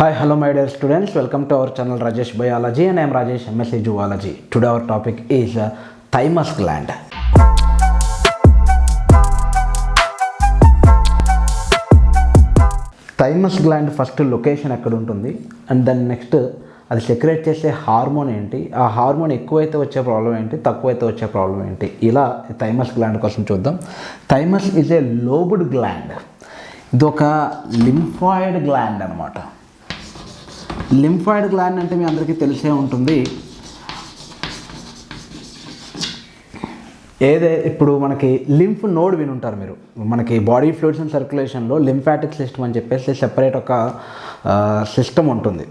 Hi, hello my dear students. Welcome to our channel Rajesh Biology and I am Rajesh MSc Zoology. Today our topic is thymus gland. Thymus gland first location ఎక్కడ ఉంటుంది and then next అది secrete చేసే hormone ఏంటి, ఆ hormone ఎక్కువైతే వచ్చే problem ఏంటి, తక్కువైతే వచ్చే ప్రాబ్లం ఏంటి, ఇలా థైమస్ గ్లాండ్ కోసం చూద్దాం. Thymus is a lobed gland. ఇది ఒక లింఫాయిడ్ గ్లాండ్ అనమాట. లింఫాయిడ్ గ్లాండ్ అంటే మీ అందరికీ తెలిసే ఉంటుంది. ఇప్పుడు మనకి లింఫ్ నోడ్ వినుంటారు మీరు. మనకి బాడీ ఫ్లూయిడ్స్ అండ్ సర్క్యులేషన్లో లింఫాటిక్ సిస్టమ్ అని చెప్పేసి సెపరేట్ ఒక సిస్టమ్ ఉంటుంది.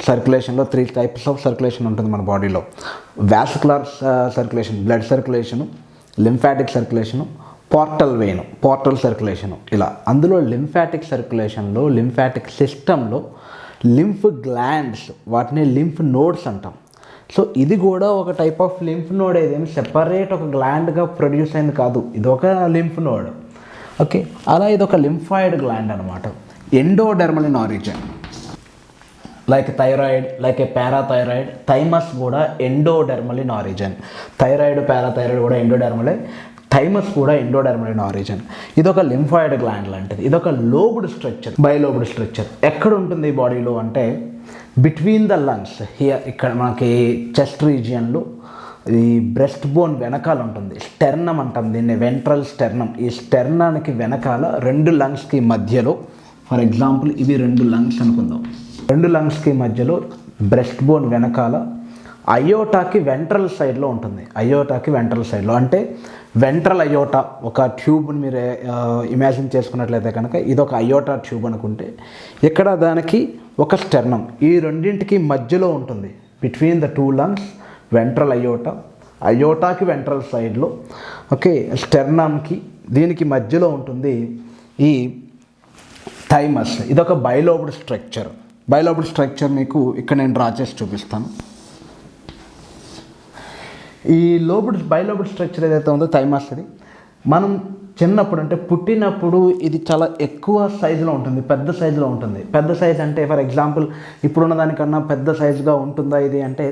సర్క్యులేషన్లో 3 types ఆఫ్ సర్క్యులేషన్ ఉంటుంది మన బాడీలో. Vascular circulation, blood circulation, lymphatic circulation, portal circulation, ఇలా. అందులో లింఫాటిక్ సర్క్యులేషన్లో, లింఫాటిక్ సిస్టంలో లింఫ్ గ్లాండ్స్, వాటిని లింఫ్ నోడ్స్ అంటాం. సో ఇది కూడా ఒక టైప్ ఆఫ్ లింఫ్ నోడ్. ఏదేమి సెపరేట్ ఒక గ్లాండ్గా ప్రొడ్యూస్ అయింది కాదు, ఇది ఒక లింఫ్ నోడ్. ఓకే, అలా ఇది ఒక లింఫాయిడ్ గ్లాండ్ అనమాట. Endodermal in origin, like thyroid, like a parathyroid. Thymus కూడా endodermal in origin. Thyroid, parathyroid కూడా ఎండోడెర్మలే, థైమస్ కూడా ఎండోడెర్మల్ ఇన్ ఆరిజిన్. ఇది ఒక లింఫాయిడ్ గ్లాండ్ లాంటిది. ఇది ఒక లోబ్డ్ స్ట్రక్చర్, బైలోబ్డ్ స్ట్రక్చర్. ఎక్కడ ఉంటుంది ఈ బాడీలో అంటే బిట్వీన్ ద లంగ్స్ హియర్, ఇక్కడ మనకి చెస్ట్ రీజియన్లో, ఈ బ్రెస్ట్ బోన్ వెనకాల ఉంటుంది. స్టెర్నమ్ అంటాం దీన్ని, వెంట్రల్ స్టెర్నమ్. ఈ స్టెర్నానికి వెనకాల 2 లంగ్స్కి మధ్యలో, ఫర్ ఎగ్జాంపుల్ ఇవి 2 లంగ్స్ అనుకుందాం. 2 లంగ్స్కి మధ్యలో బ్రెస్ట్ బోన్ వెనకాల అయోటాకి వెంట్రల్ సైడ్లో ఉంటుంది. అయోటాకి వెంట్రల్ సైడ్లో అంటే వెంట్రల్ అయోటా, ఒక ట్యూబ్ని మీరు ఇమాజిన్ చేసుకున్నట్లయితే కనుక ఇది ఒక అయోటా ట్యూబ్ అనుకుంటే, ఇక్కడ దానికి ఒక స్టెర్నమ్ ఈ రెండింటికి మధ్యలో ఉంటుంది. బిట్వీన్ ద 2 లంగ్స్ వెంట్రల్ అయోటాకి వెంట్రల్ సైడ్లో, ఓకే, స్టెర్నమ్కి దీనికి మధ్యలో ఉంటుంది ఈ థైమస్. ఇదొక బైలోబ్డ్ స్ట్రక్చర్. బైలోబ్డ్ స్ట్రక్చర్ మీకు ఇక్కడ నేను డ్రా చేసి చూపిస్తాను. ఈ బైలోబ్డ్ స్ట్రక్చర్ ఏదైతే ఉందో థైమస్ది, మనం చిన్నప్పుడు అంటే పుట్టినప్పుడు ఇది చాలా ఎక్కువ సైజులో ఉంటుంది, పెద్ద సైజులో ఉంటుంది. పెద్ద సైజ్ అంటే ఫర్ ఎగ్జాంపుల్ ఇప్పుడున్న దానికన్నా పెద్ద సైజుగా ఉంటుందా ఇది అంటే,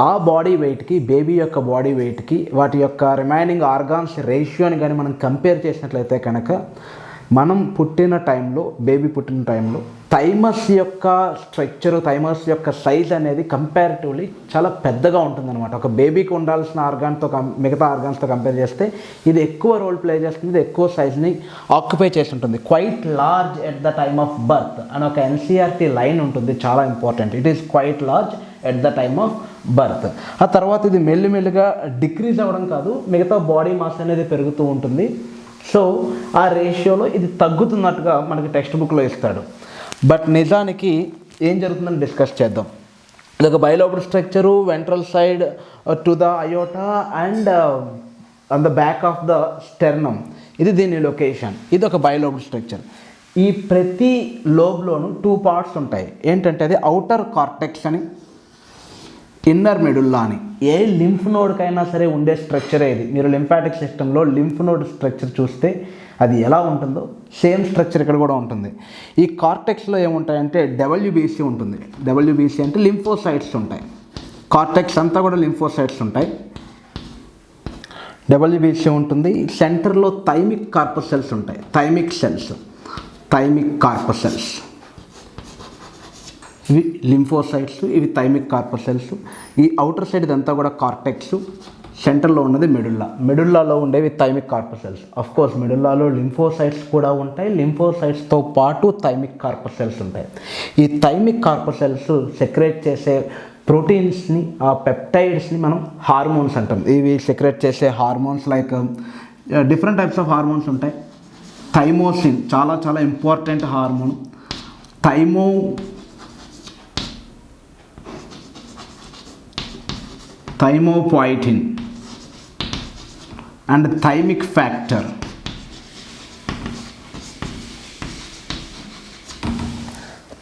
ఆ బాడీ వెయిట్కి, బేబీ యొక్క బాడీ వెయిట్కి వాటి యొక్క రిమైనింగ్ ఆర్గాన్స్ రేషియోని కానీ మనం కంపేర్ చేసినట్లయితే కనుక, మనం పుట్టిన టైంలో, బేబీ పుట్టిన టైంలో థైమస్ యొక్క స్ట్రక్చరు, థైమస్ యొక్క సైజ్ అనేది కంపారిటివ్లీ చాలా పెద్దగా ఉంటుందన్నమాట. ఒక బేబీకి ఉండాల్సిన ఆర్గాన్తో మిగతా ఆర్గాన్స్తో కంపేర్ చేస్తే ఇది ఎక్కువ రోల్ ప్లే చేస్తుంది, ఇది ఎక్కువ సైజ్ని ఆక్యుపై చేసి ఉంటుంది. Quite large at the time of birth అని ఒక ఎన్సీఆర్టీ లైన్ ఉంటుంది, చాలా important. It is quite large at the time of birth. ఆ తర్వాత ఇది మెల్లిమెల్లిగా డిక్రీజ్ అవ్వడం కాదు, మిగతా బాడీ మాస్ అనేది పెరుగుతూ ఉంటుంది. సో ఆ రేషియోలో ఇది తగ్గుతున్నట్టుగా మనకి టెక్స్ట్ బుక్లో ఇస్తాడు. బట్ నిజానికి ఏం జరుగుతుందని డిస్కస్ చేద్దాం. ఇది ఒక bilobed structure, ventral side to the aorta and on the back of the sternum. ఇది దీని లొకేషన్. ఇది ఒక బైలోబ్డ్ స్ట్రక్చర్. ఈ ప్రతి లోబ్లోనూ 2 parts ఉంటాయి. ఏంటంటే అది ఔటర్ కార్టెక్స్ అని, ఇన్నర్ మెడుల్లా అని. ఏ లింఫ్ నోడ్కైనా సరే ఉండే స్ట్రక్చరే ఇది. మీరు లింఫాటిక్ సిస్టంలో లింఫ్ నోడ్ స్ట్రక్చర్ చూస్తే అది ఎలా ఉంటుందో సేమ్ స్ట్రక్చర్ ఇక్కడ కూడా ఉంటుంది. ఈ కార్టెక్స్లో ఏముంటాయంటే డబ్ల్యూబీసీ ఉంటుంది. డబ్ల్యూబీసీ అంటే లింఫోసైట్స్ ఉంటాయి. కార్టెక్స్ అంతా కూడా లింఫోసైట్స్ ఉంటాయి. డబ్ల్యూబీసీ ఉంటుంది. సెంటర్లో థైమిక్ కార్పసెల్స్ ఉంటాయి. థైమిక్ కార్పసెల్స్, ఇవి లింఫోసైట్స్, ఇవి థైమిక్ కార్పసెల్స్. ఈ అవుటర్ సైడ్ ఇదంతా కూడా కార్టెక్స్. సెంటర్లో ఉన్నది మెడుల్లాలో ఉండేవి థైమిక్ కార్పసెల్స్. ఆఫ్ కోర్స్ మెడుల్లాలో లింఫోసైట్స్ కూడా ఉంటాయి. లింఫోసైట్స్తో పాటు థైమిక్ కార్పసెల్స్ ఉంటాయి. ఈ థైమిక్ కార్పసెల్స్ సెక్రేట్ చేసే ప్రోటీన్స్ని, ఆ పెప్టైడ్స్ని మనం హార్మోన్స్ అంటాం. ఇవి సెక్రేట్ చేసే hormones like different types of hormones ఉంటాయి. థైమోసిన్ చాలా చాలా important hormone. Thymopoietin and thymic factor.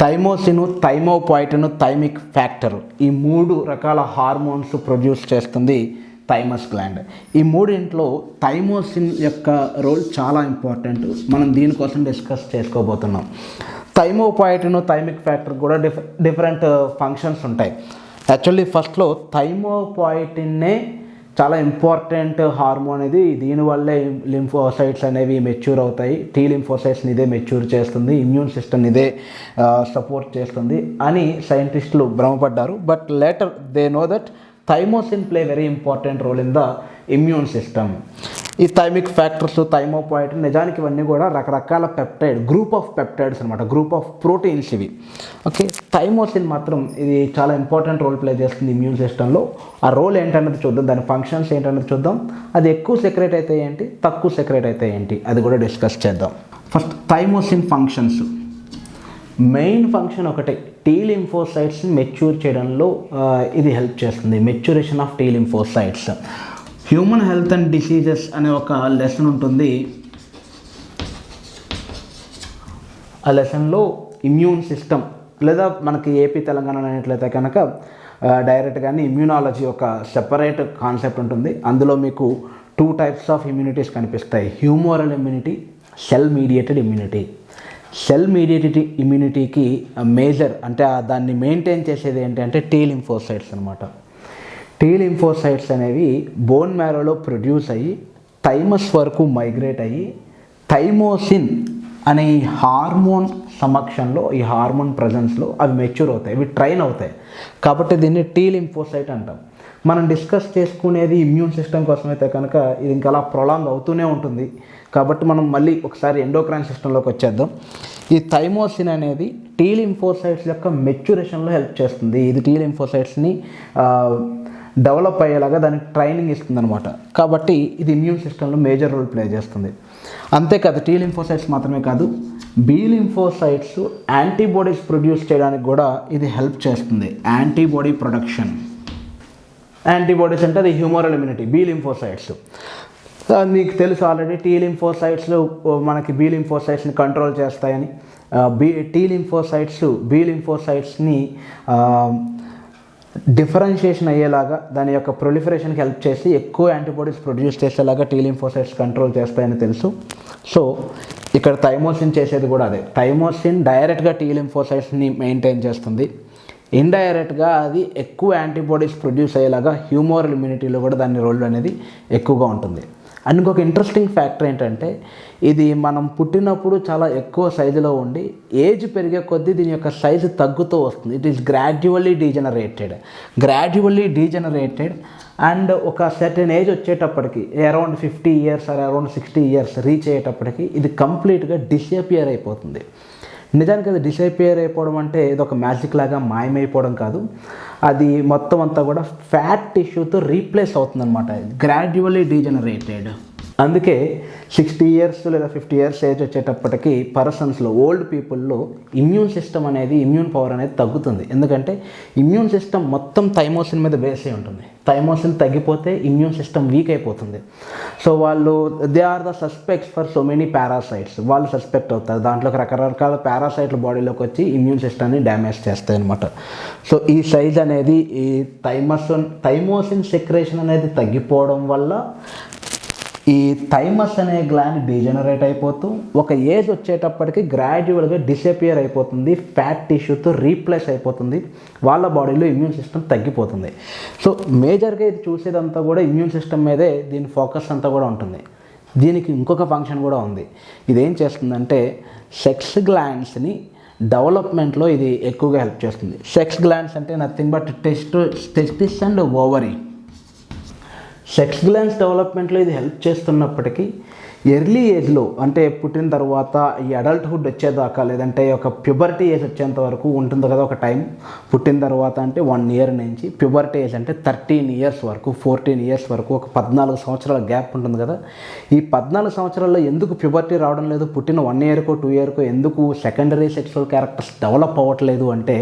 Thymosin, thymopoietin, thymic factor, ఈ 3 రకాల హార్మోన్స్ ప్రొడ్యూస్ చేస్తుంది థైమస్ గ్లాండ్. ఈ 3 థైమోసిన్ యొక్క రోల్ చాలా ఇంపార్టెంట్. మనం దీనికోసం డిస్కస్ చేసుకోబోతున్నాం. థైమోపాయిటిన్ థైమిక్ ఫ్యాక్టర్ కూడా డిఫరెంట్ ఫంక్షన్స్ ఉంటాయి. యాక్చువల్లీ ఫస్ట్లో థైమోపాయిటిన్నే చాలా ఇంపార్టెంట్ హార్మోన్ ఇది, దీనివల్లే లింఫోసైట్స్ అనేవి మెచ్యూర్ అవుతాయి, టీ లింఫోసైట్స్ని ఇదే మెచ్యూర్ చేస్తుంది, ఇమ్యూన్ సిస్టమ్ ఇదే సపోర్ట్ చేస్తుంది అని సైంటిస్టులు భ్రమపడ్డారు. But later they know that thymosin play very important role in the immune system. ఈ థైమిక్ ఫ్యాక్టర్స్, థైమోపాయిటిన్ నిజానికి ఇవన్నీ కూడా రకరకాల పెప్టైడ్, గ్రూప్ ఆఫ్ పెప్టైడ్స్ అనమాట, గ్రూప్ ఆఫ్ ప్రోటీన్స్ ఇవి. ఓకే, థైమోసిన్ మాత్రం ఇది చాలా ఇంపార్టెంట్ రోల్ ప్లే చేస్తుంది ఇమ్యూన్ సిస్టంలో. ఆ రోల్ ఏంటన్నది చూద్దాం, దాని ఫంక్షన్స్ ఏంటన్నది చూద్దాం, అది ఎక్కువ సెక్రెట్ అయితే ఏంటి, తక్కువ సెక్రెట్ అయితే ఏంటి, అది కూడా డిస్కస్ చేద్దాం. First thymosin functions. Main function ఒకటే, టీ లింఫోసైట్స్ని మెచ్యూర్ చేయడంలో ఇది హెల్ప్ చేస్తుంది, maturation of T lymphocytes. Human health and diseases అనే ఒక లెసన్ ఉంటుంది. ఆ లెసన్లో ఇమ్యూన్ సిస్టమ్, లేదా మనకి ఏపీ తెలంగాణ అనేట్లయితే కనుక డైరెక్ట్గానే ఇమ్యూనాలజీ ఒక సెపరేట్ కాన్సెప్ట్ ఉంటుంది. అందులో మీకు 2 టైప్స్ ఆఫ్ ఇమ్యూనిటీస్ కనిపిస్తాయి, humoral immunity, cell mediated immunity. Cell mediated ఇమ్యూనిటీకి మేజర్ అంటే దాన్ని మెయింటైన్ చేసేది ఏంటంటే టీ లింఫోసైట్స్ అనమాట. టీ లింఫోసైట్స్ అనేవి బోన్ మ్యారోలో ప్రొడ్యూస్ అయ్యి థైమస్ వరకు మైగ్రేట్ అయ్యి థైమోసిన్ అనే ఈ హార్మోన్ సమక్షంలో, ఈ హార్మోన్ ప్రజెన్స్లో అవి మెచ్యూర్ అవుతాయి, అవి ట్రైన్ అవుతాయి. కాబట్టి దీన్ని టీ లింఫోసైట్ అంటాం. మనం డిస్కస్ చేసుకునేది ఇమ్యూన్ సిస్టమ్ కోసం అయితే కనుక ఇది ఇంకా అలా ప్రొలాంగ్ అవుతూనే ఉంటుంది. కాబట్టి మనం మళ్ళీ ఒకసారి ఎండోక్రైన్ సిస్టంలోకి వచ్చేద్దాం. ఈ థైమోసిన్ అనేది టీ లింఫోసైట్స్ యొక్క మెచ్యూరేషన్లో హెల్ప్ చేస్తుంది. ఇది టీ లింఫోసైట్స్ని డెవలప్ అయ్యేలాగా దానికి ట్రైనింగ్ ఇస్తుంది అనమాట. కాబట్టి ఇది ఇమ్యూన్ సిస్టంలో మేజర్ రోల్ ప్లే చేస్తుంది. అంతేకాదు, టీ లింఫోసైట్స్ మాత్రమే కాదు, బి లింఫోసైట్స్ యాంటీబాడీస్ ప్రొడ్యూస్ చేయడానికి కూడా ఇది హెల్ప్ చేస్తుంది. యాంటీబాడీ ప్రొడక్షన్, యాంటీబాడీస్ అంటే అది హ్యూమరల్ ఇమ్యూనిటీ, బి లింఫోసైట్స్. నీకు తెలుసు ఆల్రెడీ టీ లింఫోసైట్స్లో మనకి బి లింఫోసైట్స్ని కంట్రోల్ చేస్తాయని. టీ లింఫోసైట్స్ బి లింఫోసైట్స్ని డిఫరెన్షియేషన్ అయ్యేలాగా, దాని యొక్క ప్రొలిఫరేషన్కి హెల్ప్ చేసి ఎక్కువ యాంటీబాడీస్ ప్రొడ్యూస్ చేసేలాగా టీ లింఫోసైట్స్ కంట్రోల్ చేస్తాయని తెలుసు. సో ఇక్కడ థైమోసిన్ చేసేది కూడా అదే. థైమోసిన్ డైరెక్ట్గా టీ లింఫోసైట్స్ని మెయింటైన్ చేస్తుంది, ఇండైరెక్ట్గా అది ఎక్కువ యాంటీబాడీస్ ప్రొడ్యూస్ అయ్యేలాగా హ్యూమరల్ ఇమ్యూనిటీలో కూడా దాని రోల్ అనేది ఎక్కువగా ఉంటుంది. అండ్ ఇంకొక ఇంట్రెస్టింగ్ ఫ్యాక్టర్ ఏంటంటే, ఇది మనం పుట్టినప్పుడు చాలా ఎక్కువ సైజులో ఉండి ఏజ్ పెరిగే కొద్దీ దీని యొక్క సైజు తగ్గుతూ వస్తుంది. It is gradually degenerated and ఒక సర్టెన్ ఏజ్ వచ్చేటప్పటికి around 50 years or around 60 years reach అయ్యేటప్పటికి ఇది కంప్లీట్గా డిసపియర్ అయిపోతుంది. నిజానికి అది డిసపియర్ అయిపోవడం అంటే ఇది ఒక మ్యాజిక్ లాగా మాయమైపోవడం కాదు, అది మొత్తం అంతా కూడా ఫ్యాట్ టిష్యూతో రీప్లేస్ అవుతుంది అనమాట, గ్రాడ్యువల్లీ డీజనరేటెడ్. అందుకే 60 years లేదా 50 years ఏజ్ వచ్చేటప్పటికి పర్సన్స్లో, ఓల్డ్ పీపుల్లో ఇమ్యూన్ సిస్టమ్ అనేది, ఇమ్యూన్ పవర్ అనేది తగ్గుతుంది. ఎందుకంటే ఇమ్యూన్ సిస్టమ్ మొత్తం థైమోసిన్ మీద బేస్ అయి ఉంటుంది. థైమోసిన్ తగ్గిపోతే ఇమ్యూన్ సిస్టమ్ వీక్ అయిపోతుంది. సో వాళ్ళు they are the suspects for so many parasites. వాళ్ళు సస్పెక్ట్ అవుతారు, దాంట్లోకి రకరకాల పారాసైట్లు బాడీలోకి వచ్చి ఇమ్యూన్ సిస్టమ్ని డ్యామేజ్ చేస్తాయి అనమాట. సో ఈ సైజ్ అనేది, ఈ థైమోసిన్ సెక్రేషన్ అనేది తగ్గిపోవడం వల్ల ఈ థైమస్ అనే గ్లాండ్ డీజనరేట్ అయిపోతూ ఒక ఏజ్ వచ్చేటప్పటికి గ్రాడ్యువల్గా డిసపియర్ అయిపోతుంది, ఫ్యాట్ టిష్యూతో రీప్లేస్ అయిపోతుంది, వాళ్ళ బాడీలో ఇమ్యూన్ సిస్టమ్ తగ్గిపోతుంది. సో మేజర్గా ఇది చూసేదంతా కూడా ఇమ్యూన్ సిస్టమ్ మీదే దీని ఫోకస్ అంతా కూడా ఉంటుంది. దీనికి ఇంకొక ఫంక్షన్ కూడా ఉంది. ఇదేం చేస్తుందంటే సెక్స్ గ్లాండ్స్ని డెవలప్మెంట్లో ఇది ఎక్కువగా హెల్ప్ చేస్తుంది. సెక్స్ గ్లాండ్స్ అంటే nothing but testis and ovary. Sex glands డెవలప్మెంట్లో ఇది హెల్ప్ చేస్తున్నప్పటికీ ఎర్లీ ఏజ్లో, అంటే పుట్టిన తర్వాత ఈ అడల్ట్హుడ్ వచ్చేదాకా, లేదంటే ఒక ప్యూబర్టీ ఏజ్ వచ్చేంత వరకు ఉంటుంది కదా ఒక టైం. పుట్టిన తర్వాత అంటే 1 year నుంచి ప్యూబర్టీ ఏజ్ అంటే 13 years వరకు, 14 years వరకు ఒక 14 సంవత్సరాల గ్యాప్ ఉంటుంది కదా. ఈ 14 సంవత్సరాల్లో ఎందుకు ప్యూబర్టీ రావడం లేదు, పుట్టిన 1 yearకో 2 yearకో ఎందుకు సెకండరీ సెక్సువల్ క్యారెక్టర్స్ డెవలప్ అవ్వట్లేదు అంటే,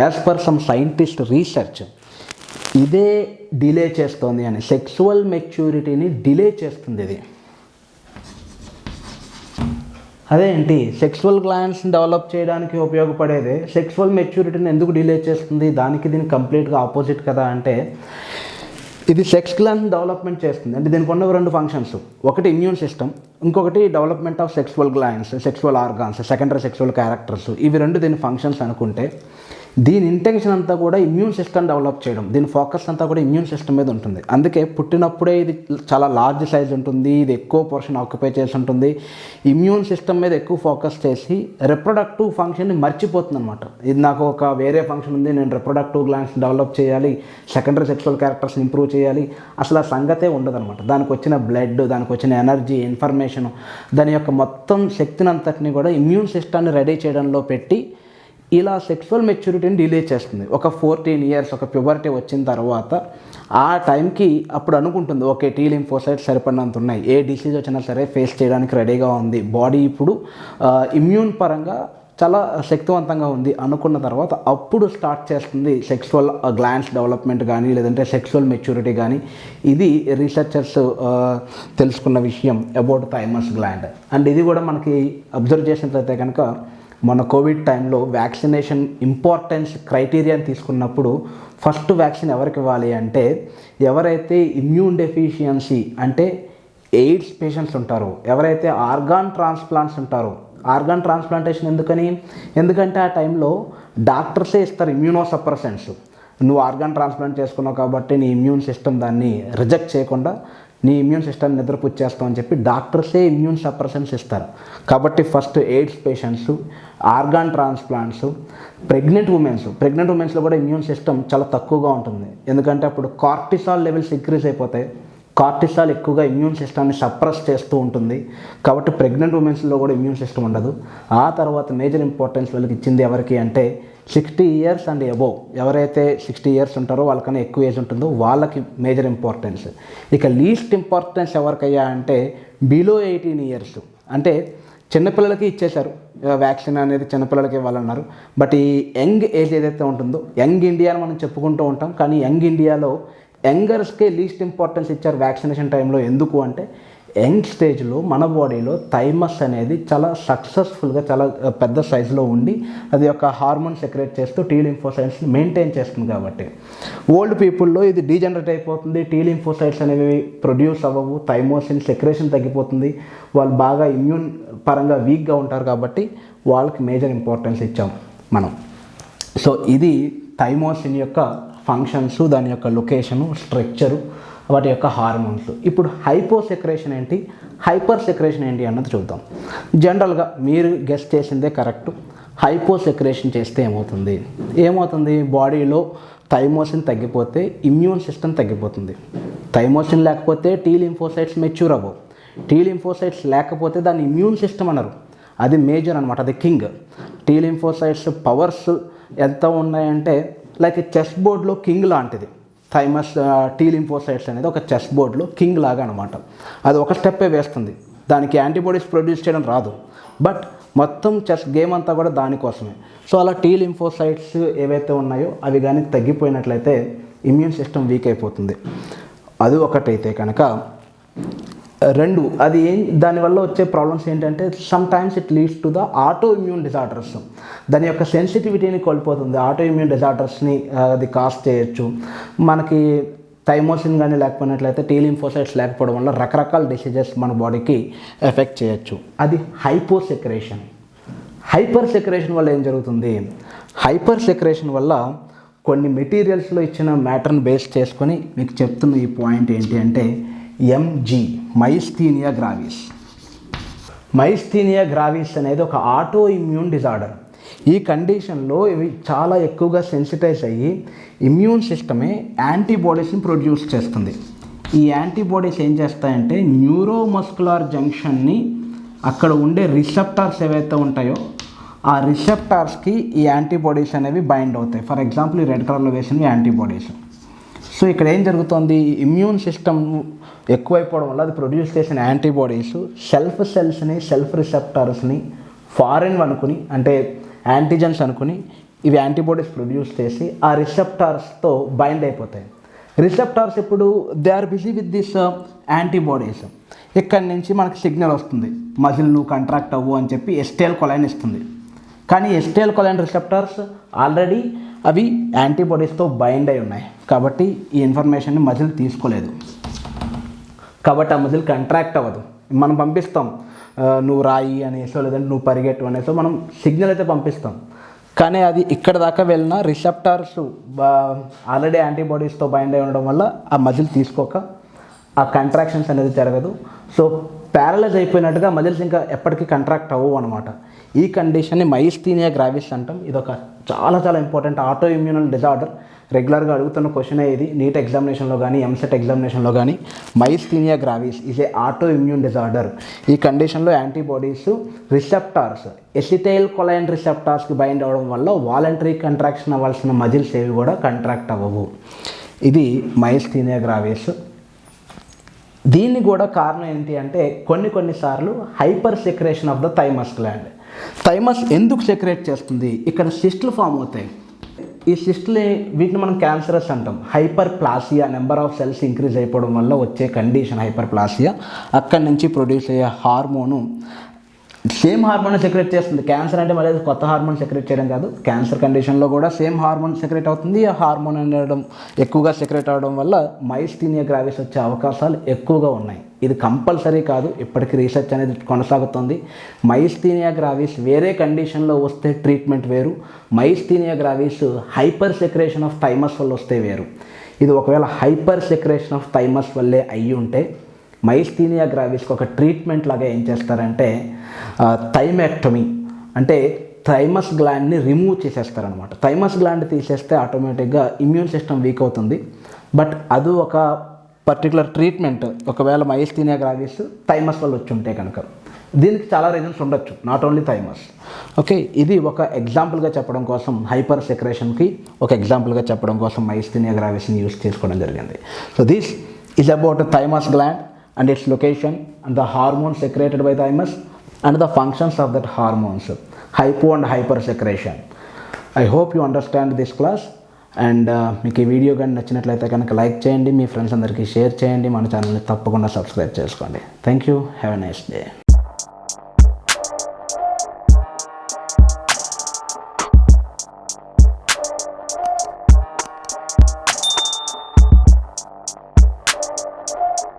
as per some scientist research ఇదే డిలే చేస్తుంది అని, సెక్సువల్ మెచ్యూరిటీని డిలే చేస్తుంది ఇది. అదేంటి, సెక్సువల్ గ్లాండ్స్ని డెవలప్ చేయడానికి ఉపయోగపడేదే సెక్సువల్ మెచ్యూరిటీని ఎందుకు డిలే చేస్తుంది, దానికి దీనికి కంప్లీట్గా ఆపోజిట్ కదా అంటే, ఇది సెక్స్ గ్లాండ్ డెవలప్మెంట్ చేస్తుంది. అంటే దీనికి ఉన్న 2 ఫంక్షన్స్, ఒకటి ఇమ్యూన్ సిస్టమ్, ఇంకొకటి development of sexual glands, sexual organs, secondary sexual characters. ఇవి 2 దీని ఫంక్షన్స్ అనుకుంటే, దీని ఇంటెన్షన్ అంతా కూడా ఇమ్యూన్ సిస్టమ్ డెవలప్ చేయడం, దీని ఫోకస్ అంతా కూడా ఇమ్యూన్ సిస్టమ్ మీద ఉంటుంది. అందుకే పుట్టినప్పుడే ఇది చాలా లార్జ్ సైజ్ ఉంటుంది, ఇది ఎక్కువ పోర్షన్ ఆక్యుపై చేసి ఉంటుంది, ఇమ్యూన్ సిస్టమ్ మీద ఎక్కువ ఫోకస్ చేసి రిప్రొడక్టివ్ ఫంక్షన్ని మర్చిపోతుంది అనమాట. ఇది నాకు ఒక వేరే ఫంక్షన్ ఉంది, నేను రిప్రొడక్టివ్ గ్లాండ్స్ డెవలప్ చేయాలి, సెకండరీ సెక్సువల్ క్యారెక్టర్స్ని ఇంప్రూవ్ చేయాలి, అసలు ఆ సంగతే ఉండదన్నమాట. దానికి వచ్చిన బ్లడ్, దానికి వచ్చిన ఎనర్జీ, ఇన్ఫర్మేషన్, దాని యొక్క మొత్తం శక్తిని అంతటిని కూడా ఇమ్యూన్ సిస్టమ్ని రెడీ చేయడంలో పెట్టి ఇలా సెక్సువల్ మెచ్యూరిటీని డిలే చేస్తుంది. ఒక 14 years ఒక ప్యూబర్టీ వచ్చిన తర్వాత ఆ టైంకి అప్పుడు అనుకుంటుంది, ఓకే టీ లింఫోసైట్స్ సరిపడినంత ఉన్నాయి, ఏ డిసీజ్ వచ్చినా సరే ఫేస్ చేయడానికి రెడీగా ఉంది, బాడీ ఇప్పుడు ఇమ్యూన్ పరంగా చాలా శక్తివంతంగా ఉంది అనుకున్న తర్వాత అప్పుడు స్టార్ట్ చేస్తుంది సెక్సువల్ గ్లాండ్స్ డెవలప్మెంట్ కానీ లేదంటే సెక్సువల్ మెచ్యూరిటీ కానీ. ఇది రీసెర్చర్స్ తెలుసుకున్న విషయం అబౌట్ థైమస్ గ్లాండ్. అండ్ ఇది కూడా మనకి అబ్జర్వ్ చేసినట్లయితే కనుక మన కోవిడ్ టైంలో వ్యాక్సినేషన్ ఇంపార్టెన్స్ క్రైటీరియాని తీసుకున్నప్పుడు ఫస్ట్ వ్యాక్సిన్ ఎవరికి ఇవ్వాలి అంటే, ఎవరైతే ఇమ్యూన్ డెఫిషియన్సీ అంటే ఎయిడ్స్ పేషెంట్స్ ఉంటారో, ఎవరైతే ఆర్గాన్ ట్రాన్స్ప్లాంట్స్ ఉంటారో. ఆర్గాన్ ట్రాన్స్ప్లాంటేషన్ ఎందుకంటే ఆ టైంలో డాక్టర్సే ఇస్తారు ఇమ్యూనో సప్రెసెంట్స్. నువ్వు ఆర్గాన్ ట్రాన్స్ప్లాంట్ చేసుకున్నావు కాబట్టి నీ ఇమ్యూన్ సిస్టమ్ దాన్ని రిజెక్ట్ చేయకుండా నీ ఇమ్యూన్ సిస్టమ్ నిద్రపుచ్చేస్తామని చెప్పి డాక్టర్సే ఇమ్యూన్ సప్రెసెంట్స్ ఇస్తారు. కాబట్టి first AIDS patients, organ transplants, pregnant ఉమెన్స్లో కూడా ఇమ్యూన్ సిస్టమ్ చాలా తక్కువగా ఉంటుంది. ఎందుకంటే అప్పుడు కార్టిసాల్ లెవెల్స్ ఇంక్రీజ్ అయిపోతాయి. కార్టిసాల్ ఎక్కువగా ఇమ్యూన్ సిస్టమ్ని సప్రెస్ చేస్తూ ఉంటుంది. కాబట్టి ప్రెగ్నెంట్ ఉమెన్స్లో కూడా ఇమ్యూన్ సిస్టమ్ ఉండదు. ఆ తర్వాత మేజర్ ఇంపార్టెన్స్ వాళ్ళకి ఇచ్చింది ఎవరికి అంటే 60 years అండ్ అబోవ్. ఎవరైతే 60 years ఉంటారో వాళ్ళకన్నా ఎక్కువ ఏజ్ ఉంటుందో వాళ్ళకి మేజర్ ఇంపార్టెన్స్. ఇక లీస్ట్ ఇంపార్టెన్స్ ఎవరికయ్యా అంటే బిలో 18 years. అంటే చిన్నపిల్లలకి ఇచ్చేశారు వ్యాక్సిన్ అనేది, చిన్నపిల్లలకి ఇవ్వాలన్నారు. బట్ ఈ యంగ్ ఏజ్ ఏదైతే ఉంటుందో, యంగ్ ఇండియా అని మనం చెప్పుకుంటూ ఉంటాం, కానీ యంగ్ ఇండియాలో యంగర్స్కే లీస్ట్ ఇంపార్టెన్స్ ఇచ్చారు వ్యాక్సినేషన్ టైంలో. ఎందుకు అంటే యంగ్ స్టేజ్లో మన బాడీలో థైమస్ అనేది చాలా సక్సెస్ఫుల్గా చాలా పెద్ద సైజులో ఉండి అది ఒక హార్మోన్ సెక్రేట్ చేస్తూ టీ లింఫోసైట్స్ని మెయింటైన్ చేస్తుంది. కాబట్టి ఓల్డ్ పీపుల్లో ఇది డీజనరేట్ అయిపోతుంది, టీ లింఫోసైట్స్ అనేవి ప్రొడ్యూస్ అవ్వవు, థైమోసిన్ సెక్రేషన్ తగ్గిపోతుంది, వాళ్ళు బాగా ఇమ్యూన్ పరంగా వీక్గా ఉంటారు. కాబట్టి వాళ్ళకి మేజర్ ఇంపార్టెన్స్ ఇచ్చాం మనం. సో ఇది థైమోసిన్ యొక్క ఫంక్షన్స్, దాని యొక్క లొకేషను, స్ట్రక్చరు, వాటి యొక్క హార్మోన్స్. ఇప్పుడు హైపోసెక్రేషన్ ఏంటి, హైపర్ సెక్రేషన్ ఏంటి అన్నది చూద్దాం. జనరల్గా మీరు గెస్ చేసిందే కరెక్ట్. హైపోసెక్రేషన్ చేస్తే ఏమవుతుంది బాడీలో థైమోసిన్ తగ్గిపోతే ఇమ్యూన్ సిస్టమ్ తగ్గిపోతుంది. థైమోసిన్ లేకపోతే టీ లింఫోసైట్స్ మెచ్యూర్ అవ్వవు. టీ లింఫోసైట్స్ లేకపోతే దాన్ని ఇమ్యూన్ సిస్టమ్ అనరు. అది మేజర్ అనమాట, అది కింగ్. టీ లింఫోసైట్స్ పవర్స్ ఎంత ఉన్నాయంటే లైక్ చెస్ బోర్డ్లో కింగ్ లాంటిది. థైమస్ టీ లింఫోసైట్స్ అనేది ఒక చెస్ బోర్డ్లో కింగ్ లాగా అనమాట. అది ఒక స్టెప్పే వేస్తుంది, దానికి యాంటీబాడీస్ ప్రొడ్యూస్ చేయడం రాదు, బట్ మొత్తం చెస్ గేమ్ అంతా కూడా దానికోసమే. సో అలా టీ లింఫోసైట్స్ ఏవైతే ఉన్నాయో అవి కానీ తగ్గిపోయినట్లయితే ఇమ్యూన్ సిస్టమ్ వీక్ అయిపోతుంది. అది ఒకటైతే కనుక, రెండు అది దానివల్ల వచ్చే ప్రాబ్లమ్స్ ఏంటంటే some times it leads to the auto immune disorders. దాని యొక్క సెన్సిటివిటీని కోల్పోతుంది. ఆటో ఇమ్యూన్ డిజార్డర్స్ని అది కాజ్ చేయొచ్చు. మనకి థైమోసిన్ కానీ లేకపోయినట్లయితే టీ లింఫోసైట్స్ లేకపోవడం వల్ల రకరకాల డిసీజెస్ మన బాడీకి ఎఫెక్ట్ చేయొచ్చు. అది హైపోసెక్రేషన్. హైపర్ సెక్రేషన్ వల్ల ఏం జరుగుతుంది, హైపర్ సెక్రేషన్ వల్ల కొన్ని మెటీరియల్స్లో ఇచ్చిన మ్యాటర్ని బేస్ చేసుకొని మీకు చెప్తున్న ఈ పాయింట్ ఏంటి అంటే MG, myasthenia gravis. Myasthenia gravis అనేది ఒక ఆటో ఇమ్యూన్ డిజార్డర్. ఈ కండిషన్లో ఇవి చాలా ఎక్కువగా సెన్సిటైజ్ అయ్యి ఇమ్యూన్ సిస్టమే యాంటీబాడీస్ని ప్రొడ్యూస్ చేస్తుంది. ఈ యాంటీబాడీస్ ఏం చేస్తాయంటే న్యూరోమస్కులర్ జంక్షన్ని అక్కడ ఉండే రిసెప్టార్స్ ఏవైతే ఉంటాయో ఆ రిసెప్టార్స్కి ఈ యాంటీబాడీస్ అనేవి బైండ్ అవుతాయి. ఫర్ ఎగ్జాంపుల్ ఈ రెడ్ కలర్లో వేసినవి యాంటీబాడీస్. సో ఇక్కడ ఏం జరుగుతుంది, ఇమ్యూన్ సిస్టమ్ ఎక్కువైపోవడం వల్ల అది ప్రొడ్యూస్ చేసిన యాంటీబాడీస్ సెల్ఫ్ సెల్స్ని, సెల్ఫ్ రిసెప్టార్స్ని ఫారెన్ అనుకుని, అంటే యాంటీజెన్స్ అనుకుని ఇవి యాంటీబాడీస్ ప్రొడ్యూస్ చేసి ఆ రిసెప్టార్స్తో బైండ్ అయిపోతాయి. రిసెప్టార్స్ ఇప్పుడు they are busy with this antibodies. ఇక్కడి నుంచి మనకి సిగ్నల్ వస్తుంది, మజిల్ నువ్వు కంట్రాక్ట్ అవ్వు అని చెప్పి ఎస్టైల్ కొలైన్ ఇస్తుంది. కానీ ఎస్టిఎల్ కొలైన్ రిసెప్టార్స్ ఆల్రెడీ అవి యాంటీబాడీస్తో బైండ్ అయి ఉన్నాయి, కాబట్టి ఈ ఇన్ఫర్మేషన్ని మజిల్ తీసుకోలేదు, కాబట్టి ఆ మజిల్ కంట్రాక్ట్ అవ్వదు. మనం పంపిస్తాం నువ్వు రాయి అనేసో లేదంటే నువ్వు పరిగెట్టు అనేసో మనం సిగ్నల్ అయితే పంపిస్తాం, కానీ అది ఇక్కడ దాకా వెళ్ళిన రిసెప్టార్స్ ఆల్రెడీ యాంటీబాడీస్తో బైండ్ అయి ఉండడం వల్ల ఆ మజిల్ తీసుకోక ఆ కంట్రాక్షన్స్ అనేది జరగదు. సో ప్యారలైజ్ అయిపోయినట్టుగా మజిల్స్ ఇంకా ఎప్పటికీ కంట్రాక్ట్ అవ్వవు అనమాట. ఈ కండిషన్ని మైస్థీనియా గ్రావిస్ అంటాం. ఇది ఒక చాలా చాలా ఇంపార్టెంట్ ఆటో ఇమ్యూనల్ డిజార్డర్. రెగ్యులర్గా అడుగుతున్న క్వశ్చనే ఇది, నీట్ ఎగ్జామినేషన్లో కానీ ఎంసెట్ ఎగ్జామినేషన్లో కానీ. Myasthenia gravis is a auto immune disorder. ఈ కండిషన్లో యాంటీబాడీస్ రిసెప్టార్స్ ఎసిటైల్ కొలైన్ రిసెప్టార్స్కి బైండ్ అవ్వడం వల్ల వాలంటరీ కంట్రాక్షన్ అవ్వాల్సిన మజిల్స్ ఏవి కూడా కంట్రాక్ట్ అవ్వవు. ఇది మైస్థీనియా గ్రావిస్. దీన్ని కూడా కారణం ఏంటి అంటే కొన్నిసార్లు hyper secretion of the thymus gland. Thymus ఎందుకు సెక్రేట్ చేస్తుంది? ఇక్కడ సిస్టులు ఫామ్ అవుతాయి. ఈ సిస్టులే వీటిని మనం క్యాన్సరస్ అంటాం. Hyperplasia, number of cells increase అయిపోవడం వల్ల వచ్చే కండిషన్ హైపర్ ప్లాసియా. అక్కడి నుంచి ప్రొడ్యూస్ అయ్యే హార్మోను సేమ్ హార్మోన్ సెక్రెట్ చేస్తుంది. క్యాన్సర్ అంటే మళ్ళీ కొత్త హార్మోన్ సెక్రెట్ చేయడం కాదు, క్యాన్సర్ కండిషన్లో కూడా సేమ్ హార్మోన్ సెక్రెట్ అవుతుంది. ఆ హార్మోన్ అనడం ఎక్కువగా సెక్రెట్ అవడం వల్ల మైస్థీనియా గ్రావిస్ వచ్చే అవకాశాలు ఎక్కువగా ఉన్నాయి. ఇది కంపల్సరీ కాదు, ఇప్పటికీ రీసెర్చ్ అనేది కొనసాగుతుంది. మైస్థీనియా గ్రావిస్ వేరే కండిషన్లో వస్తే ట్రీట్మెంట్ వేరు, myasthenia gravis hyper secretion of thymus వల్ల వస్తే వేరు. ఇది ఒకవేళ హైపర్ సెక్రేషన్ ఆఫ్ థైమస్ వల్లే అయ్యి ఉంటే మైస్థీనియా గ్రావిస్కి ఒక ట్రీట్మెంట్ లాగా ఏం చేస్తారంటే థైమాక్టమీ, అంటే థైమస్ గ్లాండ్ని రిమూవ్ చేసేస్తారనమాట. థైమస్ గ్లాండ్ తీసేస్తే ఆటోమేటిక్గా ఇమ్యూన్ సిస్టమ్ వీక్ అవుతుంది. బట్ అది ఒక పర్టికులర్ ట్రీట్మెంట్. ఒకవేళ మైస్థీనియా గ్రావిస్ థైమస్ వల్ల వచ్చి ఉంటే కనుక దీనికి చాలా రీజన్స్ ఉండొచ్చు, నాట్ ఓన్లీ థైమస్. ఓకే, ఇది ఒక ఎగ్జాంపుల్గా చెప్పడం కోసం, హైపర్ సెక్రేషన్కి ఒక ఎగ్జాంపుల్గా చెప్పడం కోసం మైస్థీనియా గ్రావిస్ని యూస్ చేసుకోవడం జరిగింది. So this is about thymus gland and its location and the hormones secreted by thymus and the functions of that hormones, hypo and hyper secretion. I hope you understand this class, and మీకు ఈ video కానీ నచ్చినట్లయితే కనుక like చేయండి, మీ friends అందరికీ share చేయండి, మన ఛానల్ని తప్పకుండా సబ్స్క్రైబ్ చేసుకోండి. Thank you, have a nice day.